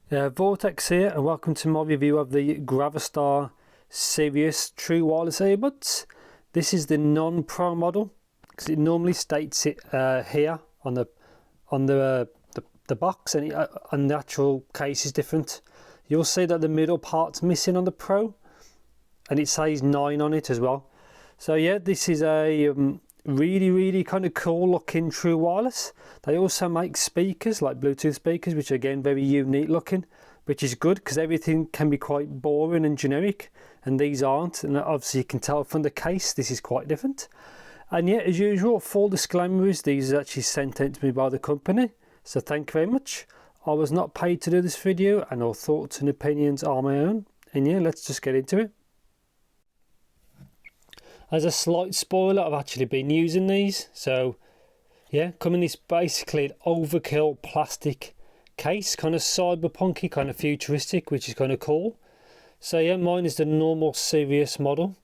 Vortex here, and welcome to my review of the Gravastar Sirius True Wireless Earbuds. This is the non-Pro model because it normally states it here on the box, and the actual case is different. You'll see that the middle part's missing on the Pro, and it says 9 on it as well. So yeah, this is a really kind of cool looking true wireless. They also make speakers, like Bluetooth speakers, which are again very unique looking, which is good because everything can be quite boring and generic, and these aren't. And obviously you can tell from the case this is quite different. And yeah, as usual, full disclaimer is these are actually sent out to me by the company, so thank you very much. I was not paid to do this video, and all thoughts and opinions are my own. And yeah, let's just get into it. As a slight spoiler, I've actually been using these. So yeah, coming this basically an overkill plastic case, kind of cyberpunky, kind of futuristic, which is kind of cool. So yeah, mine is the normal Sirius model.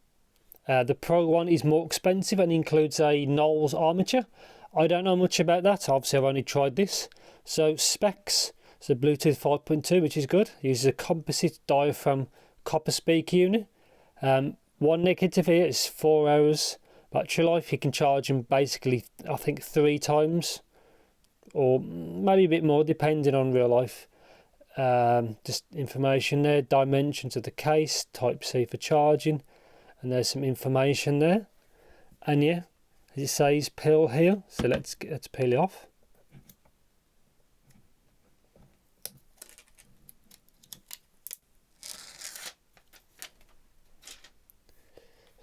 The Pro one is more expensive and includes a Knowles armature. I don't know much about that, obviously I've only tried this. So specs, so Bluetooth 5.2, which is good. Uses a composite diaphragm copper speaker unit. One negative here is 4 hours battery life. You can charge them basically, I think, 3 times, or maybe a bit more depending on real life. Just information there, dimensions of the case, Type-C for charging, and there's some information there. And yeah, as it says, peel here, so let's peel it off.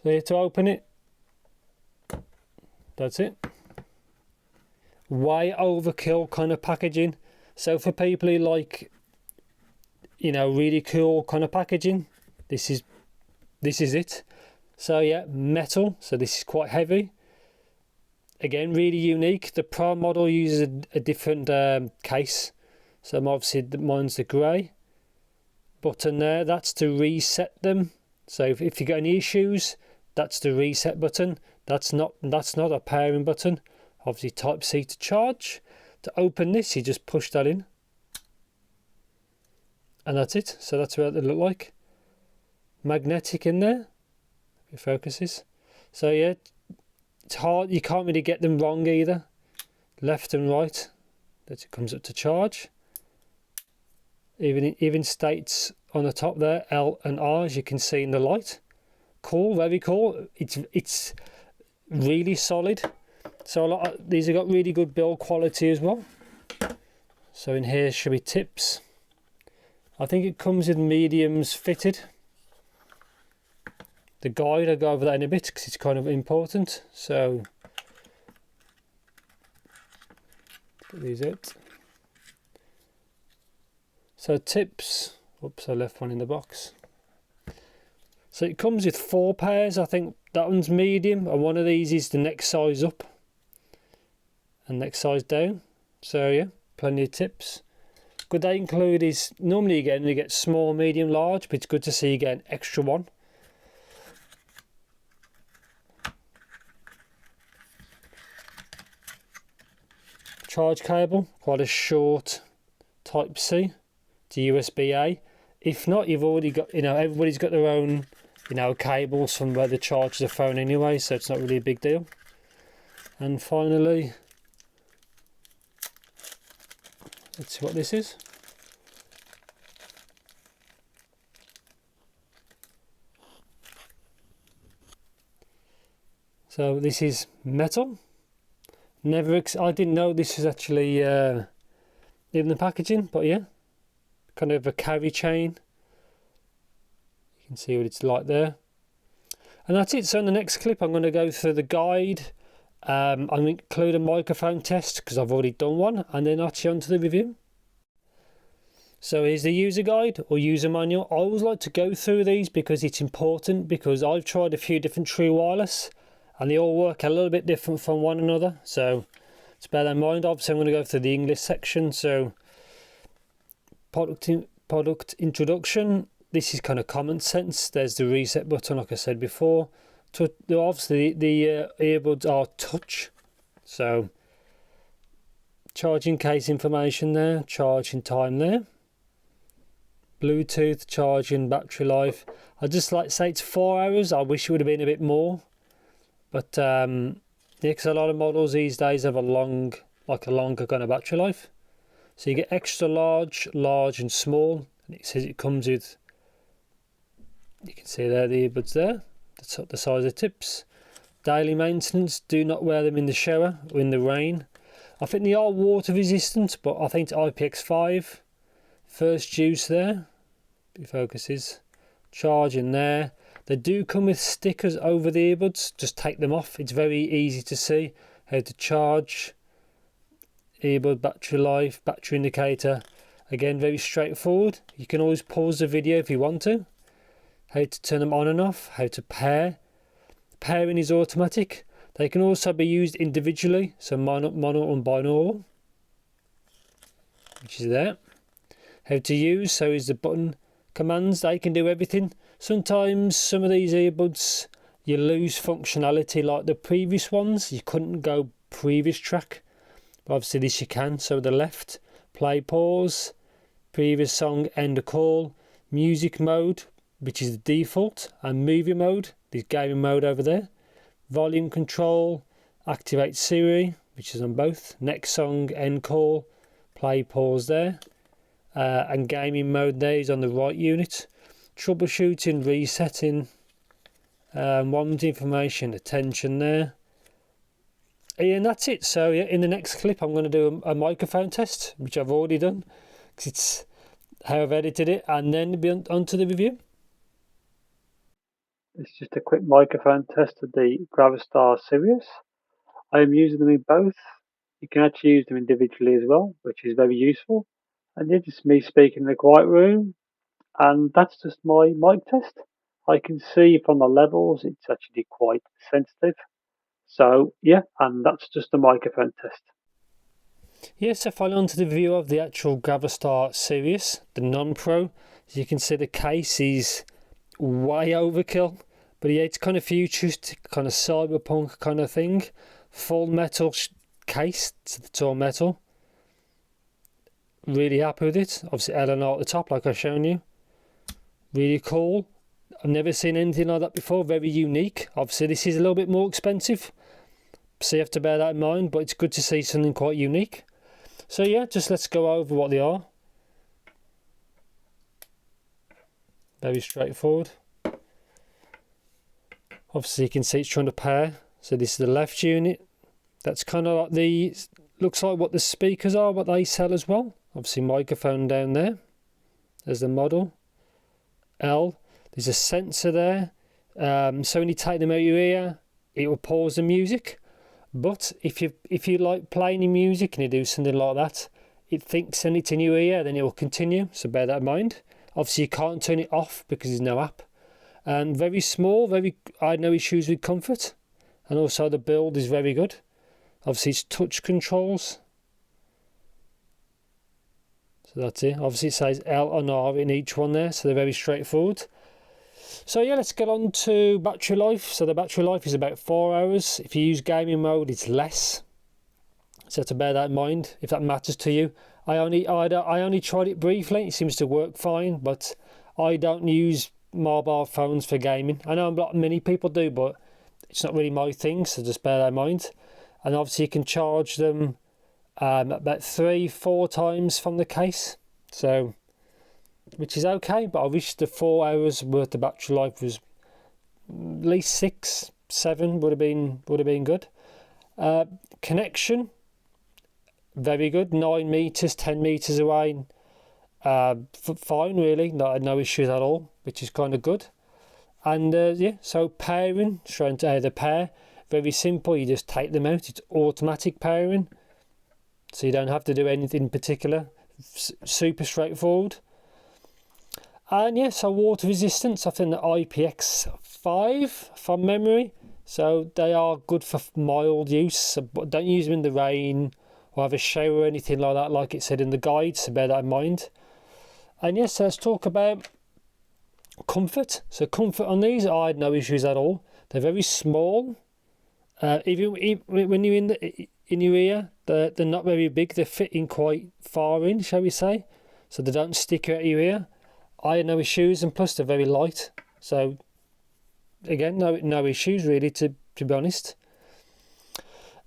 So here to open it, that's it. Way overkill kind of packaging. So for people who like, you know, really cool kind of packaging, this is it. So yeah, metal, so this is quite heavy. Again, really unique. The Pro model uses a different case. So obviously mine's the grey. Button there, that's to reset them. So if you got any issues, that's the reset button. That's not a pairing button. Obviously Type-C to charge. To open this, you just push that in, and that's it. So that's what it look like. Magnetic in there. If it focuses. So yeah, it's hard. You can't really get them wrong either. Left and right. That it comes up to charge. Even states on the top there L and R, as you can see in the light. Cool, very cool. It's really solid. So these have got really good build quality as well. So in here should be tips. I think it comes with mediums fitted. The guide, I'll go over that in a bit because it's kind of important. So put these out. So tips. Oops, I left one in the box. So it comes with 4 pairs. I think that one's medium, and one of these is the next size up and next size down. So yeah, plenty of tips. Good they include is, normally again you get small, medium, large, but it's good to see you get an extra one. Charge cable, quite a short Type-C to USB-A. If not, you've already got, you know, everybody's got their own, you know, cables from where they charge the phone anyway, so it's not really a big deal. And finally, let's see what this is. So this is metal. I didn't know this was actually in the packaging, but yeah, kind of a carry chain. You can see what it's like there. And that's it. So in the next clip I'm going to go through the guide. I'm going to include a microphone test because I've already done one, and then actually onto the review. So here's the user guide or user manual. I always like to go through these because it's important, because I've tried a few different true wireless and they all work a little bit different from one another. So it's bear that in mind. Obviously I'm going to go through the English section. So product introduction. This is kind of common sense. There's the reset button, like I said before. Obviously the earbuds are touch, so charging case information there, charging time there. Bluetooth, charging, battery life. I'd just like to say it's 4 hours. I wish it would have been a bit more. But yeah, because a lot of models these days have a longer kind of battery life. So you get extra large, large and small. And it says it comes with, you can see there the earbuds there. The size of tips. Daily maintenance, do not wear them in the shower or in the rain. I think they are water resistant, but I think it's IPX5. First use there. It focuses. Charging there. They do come with stickers over the earbuds. Just take them off. It's very easy to see how to charge. Earbud battery life, battery indicator. Again, very straightforward. You can always pause the video if you want to. How to turn them on and off. How to pair. Pairing is automatic. They can also be used individually, so mono and binaural, which is there. How to use, so is the button commands. They can do everything. Sometimes some of these earbuds you lose functionality like the previous ones. You couldn't go previous track, but obviously this you can. So the left, play pause, previous song, end a call, music mode, which is the default, and movie mode, this gaming mode over there. Volume control, activate Siri, which is on both. Next song, end call, play pause there. And gaming mode there is on the right unit. Troubleshooting, resetting, warranty information, attention there. And that's it. So yeah, in the next clip I'm going to do a microphone test, which I've already done, because it's how I've edited it, and then be on to the review. It's just a quick microphone test of the Gravastar Sirius. I am using them in both. You can actually use them individually as well, which is very useful. And yeah, just me speaking in a quiet room. And that's just my mic test. I can see from the levels it's actually quite sensitive. So yeah, and that's just a microphone test. Yes, so following on to the review of the actual Gravastar Sirius, the non-pro. As you can see, the case is way overkill, but yeah, it's kind of futuristic, kind of cyberpunk kind of thing. Full metal case, it's all metal. Really happy with it. Obviously LNR at the top, like I've shown you. Really cool. I've never seen anything like that before. Very unique. Obviously this is a little bit more expensive, so you have to bear that in mind, but it's good to see something quite unique. So yeah, just let's go over what they are. Very straightforward. Obviously you can see it's trying to pair. So this is the left unit. That's kind of like the, looks like what the speakers are, what they sell as well. Obviously microphone down there. There's the model. L. There's a sensor there. So when you take them out your ear, it will pause the music. But if you like playing your music and you do something like that, it thinks and it's in your ear, then it will continue. So bear that in mind. Obviously you can't turn it off because there's no app. And very small, I had no issues with comfort. And also the build is very good. Obviously it's touch controls. So that's it. Obviously it says L and R in each one there, so they're very straightforward. So yeah, let's get on to battery life. So the battery life is about 4 hours. If you use gaming mode, it's less. So to bear that in mind, if that matters to you. I only tried it briefly. It seems to work fine, but I don't use mobile phones for gaming. I know a lot many people do, but it's not really my thing, so just bear that in mind. And obviously you can charge them about 3-4 times from the case, so which is okay, but I wish the 4 hours worth of battery life was at least 6-7 would have been good. Connection, very good. 9 meters, 10 meters away, fine really. No issues at all, which is kind of good. And yeah, so pairing, trying to the pair, very simple. You just take them out. It's automatic pairing, so you don't have to do anything particular. Super straightforward. And yeah, so water resistance, I think the IPX5 from memory. So they are good for mild use, but don't use them in the rain or have a shower or anything like that, like it said in the guide, so bear that in mind. And yes, so let's talk about comfort. So comfort on these, I had no issues at all. They're very small. Even when you're in your ear, they're not very big. They're fitting quite far in, shall we say. So they don't stick out your ear. I had no issues, and plus they're very light. So again, no issues really, to be honest.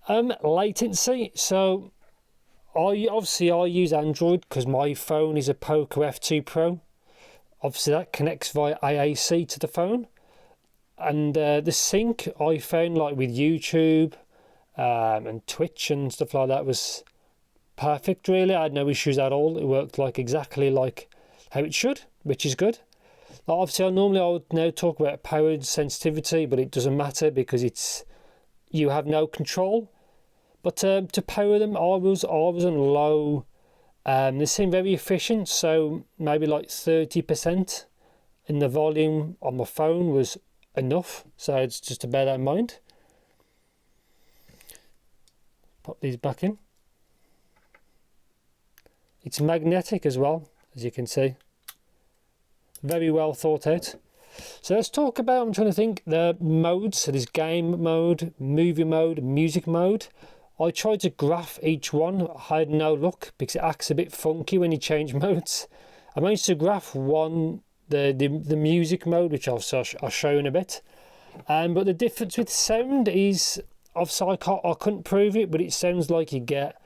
Latency. So I use Android because my phone is a Poco F2 Pro. Obviously that connects via AAC to the phone, and the sync I found, like with YouTube and Twitch and stuff like that, was perfect really. I had no issues at all. It worked like exactly like how it should, which is good. Like obviously I would now talk about power sensitivity, but it doesn't matter because you have no control. But to power them, I was on low. They seem very efficient, so maybe like 30% in the volume on my phone was enough. So it's just to bear that in mind. Pop these back in. It's magnetic as well, as you can see. Very well thought out. So let's talk about, I'm trying to think, the modes. So there's game mode, movie mode, music mode. I tried to graph each one. I had no luck because it acts a bit funky when you change modes. I managed to graph one, the music mode, which I'll show you in a bit. But the difference with sound is, obviously I couldn't prove it, but it sounds like you get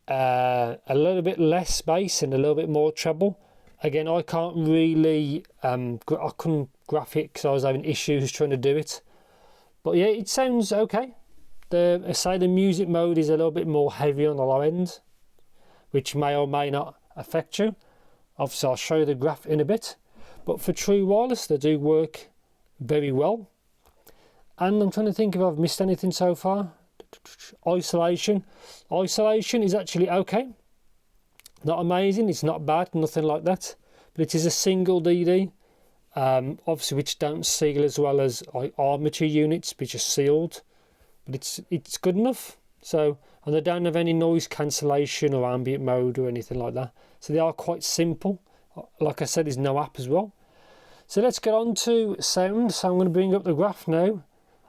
a little bit less bass and a little bit more treble. Again, I can't really, I couldn't graph it because I was having issues trying to do it. But yeah, it sounds okay. I say the music mode is a little bit more heavy on the low end, which may or may not affect you. Obviously, I'll show you the graph in a bit. But for true wireless, they do work very well. And I'm trying to think if I've missed anything so far. Isolation is actually okay. Not amazing, it's not bad, nothing like that. But it is a single DD, obviously, which don't seal as well as armature units, which are sealed. But it's good enough. So, and they don't have any noise cancellation or ambient mode or anything like that. So they are quite simple. Like I said, there's no app as well. So let's get on to sound. So I'm going to bring up the graph now.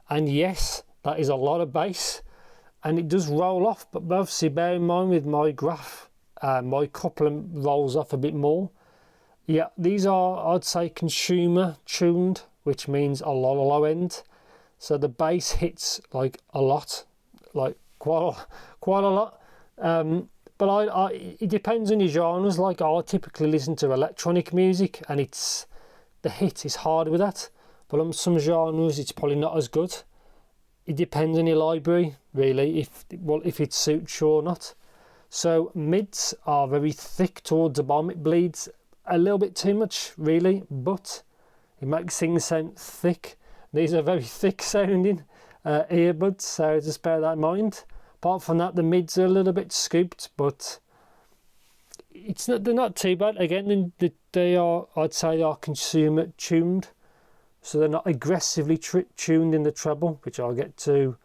And yes, that is a lot of bass. And it does roll off, but obviously bear in mind with my graph, my coupler rolls off a bit more. Yeah, these are, I'd say, consumer tuned, which means a lot of low end. So the bass hits like a lot, like quite a lot. But it depends on your genres. Like I typically listen to electronic music, and the hit is hard with that. But on some genres, it's probably not as good. It depends on your library, really, if it suits you or not. So mids are very thick towards the bottom. It bleeds a little bit too much, really, but it makes things sound thick. These are very thick sounding earbuds, so just bear that in mind. Apart from that, the mids are a little bit scooped, but they're not too bad. Again, I'd say they are consumer tuned. So they're not aggressively tuned in the treble, which I'll get to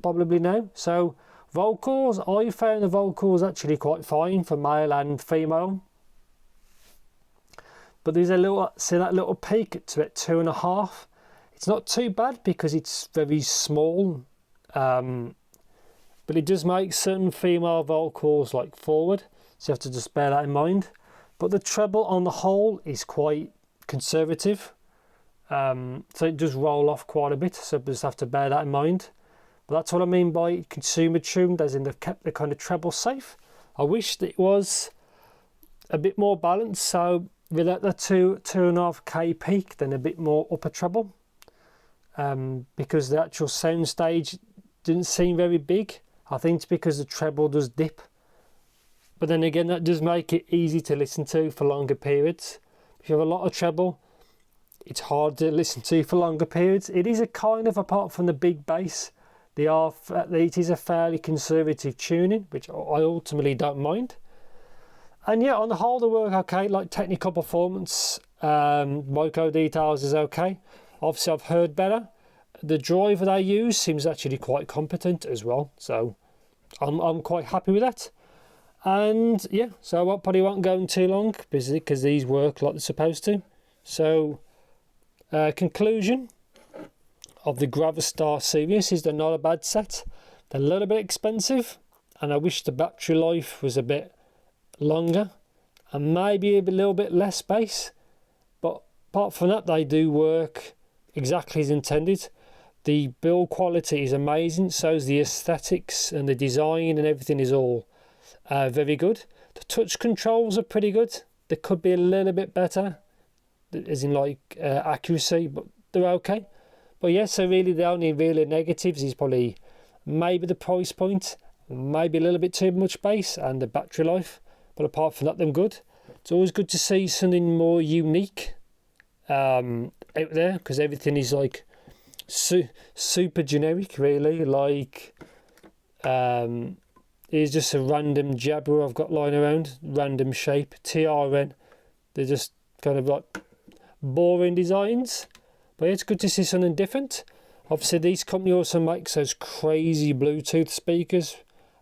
probably now. So vocals, I found the vocals actually quite fine for male and female. But there's that little peak to at 2.5. It's not too bad because it's very small. But it does make certain female vocals like forward. So you have to just bear that in mind. But the treble on the whole is quite conservative. So it does roll off quite a bit, so just have to bear that in mind. But that's what I mean by consumer tuned, as in they've kept the kind of treble safe. I wish that it was a bit more balanced, so without the 2.5K peak, then a bit more upper treble, because the actual sound stage didn't seem very big. I think it's because the treble does dip, but then again, that does make it easy to listen to for longer periods. If you have a lot of treble, it's hard to listen to for longer periods. It is a kind of, apart from the big bass, it is a fairly conservative tuning, which I ultimately don't mind. And yeah, on the whole, they work okay. Like technical performance, micro details is okay. Obviously, I've heard better. The driver they use seems actually quite competent as well, so I'm quite happy with that. And yeah, so I probably won't go on too long because these work like they're supposed to. So conclusion of the Gravastar Sirius is they're not a bad set. They're a little bit expensive, and I wish the battery life was a bit longer, and maybe a little bit less bass, but apart from that they do work exactly as intended. The build quality is amazing, so is the aesthetics and the design and everything is all very good. The touch controls are pretty good. They could be a little bit better, as in like accuracy, but they're okay. But yeah, so really the only really negatives is probably maybe the price point, maybe a little bit too much bass, and the battery life. But apart from that, they're good. It's always good to see something more unique out there, because everything is like super generic, really. Like it's just a random jabber I've got lying around, random shape, TRN. They're just kind of like boring designs. But it's good to see something different. Obviously, these companies also make those crazy Bluetooth speakers,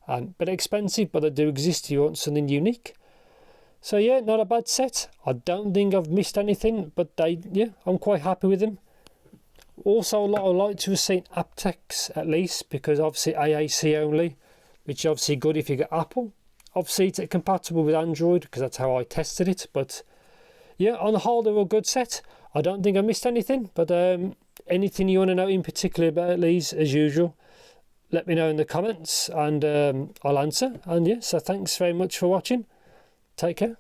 and but expensive, but they do exist. You want something unique. So yeah, not a bad set. I don't think I've missed anything, but I'm quite happy with them. Also, I like to have seen aptX at least, because obviously AAC only, which is obviously good if you get Apple. Obviously, it's compatible with Android, because that's how I tested it. But yeah, on the whole, they're a good set. I don't think I missed anything, but anything you want to know in particular about these, as usual, let me know in the comments, and I'll answer. And yeah, so thanks very much for watching. Take care.